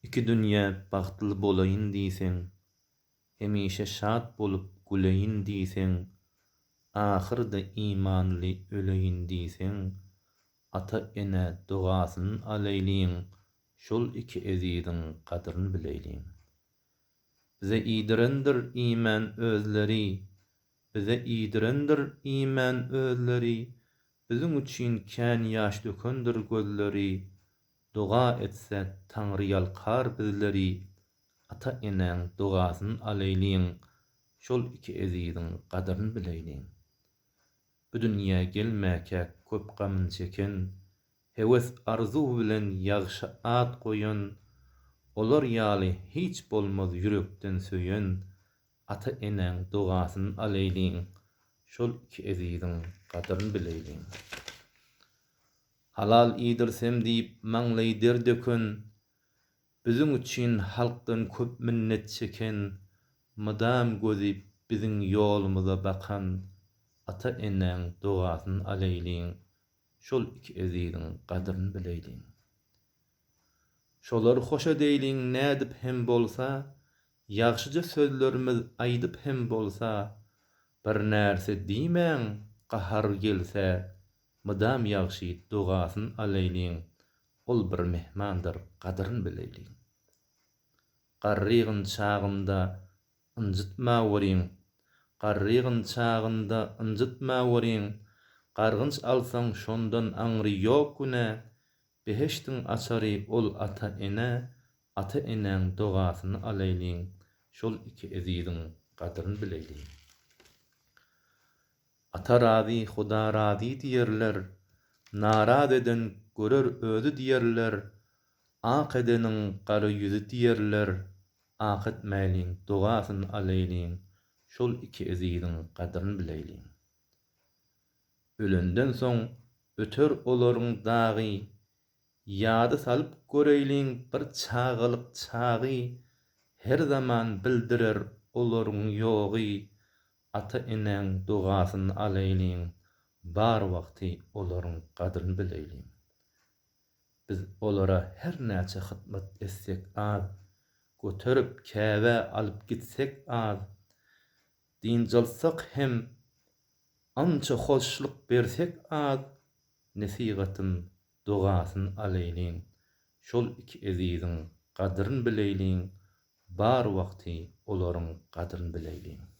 İki dünýä bagtly bolaýyn diýseň, hemişe şat bolup güleýin diýseň, ahyrda imanly öleýin diýseň, ata-ene dugasyny alaýlyň, şol iki ezidiň kadryny bileýliň. Bize iýdirendir iman özleri, bize iýdirendir iman özleri, biziň üçin kän ýaş dökendir gözleri, duga etsek Taňry ýalkar bizleri, ata-eneň dugasyny alaýlyň, şol iki ezidiň kadryny bileýliň. Bu dünýä gelmäke köp gamyny çeken, hewes arzu bilen ýagşy at goýan, olar ýaly hiç bolmaz ýürekden söýen, ata-eneň dugasyny alaýlyň, şol iki ezidiň kadryny bileýliň. Halal iýdirsem diýip maňlaý der döken, biziň üçin halkdan köp minnet çeken, mydam gözi biziň ýolumyza bakan, ata-eneň dugasyny alaýlyň, şol iki ezidiň kadryny bileýliň. Şolary hoşa deýliň nädip hem bolsa, ýagşyja sözlerimiz aýdyp hem bolsa, bir närse diýmäň gahar gelse, mydam ýagşy dugasyny alaýlyň, ol bir mehmandyr, kadryny bileýliň. Garrygyn çagynda ynjytma weriň, garrygyn çagynda ynjytma weriň, gargynç alsaň şondan aňry ýok güne, beheştiň açary ol ata-ene, ata-eneň dugasyny alaýlyň, şol iki ezidiň kadryny bileýliň. Ata razy, Huda razy diýerler, naraz eden görer özü diýerler, ak edeniň gara ýüzi diýerler, ak etmäliň dugasyny alaýlyň, şol iki ezidiň kadryny bileýliň. Ölenden soň öter olaryň dagy, ýady salyp göreýliň bir çagalyk çagy, her zaman bildirer olaryň ýogy, ata-eneň dugasyny alaýlyň, bar wagty olaryň kadryny bileýliň. Biz olara her näçe hytmat etsek az, göterip käbä alyp gitsek az, diňjalsak hem ança hoşluk bersek az, nesihatyn dugasyny alaýlyň, şol iki ezidiň kadryny bileýliň, bar wagty olaryň kadryny bileýliň.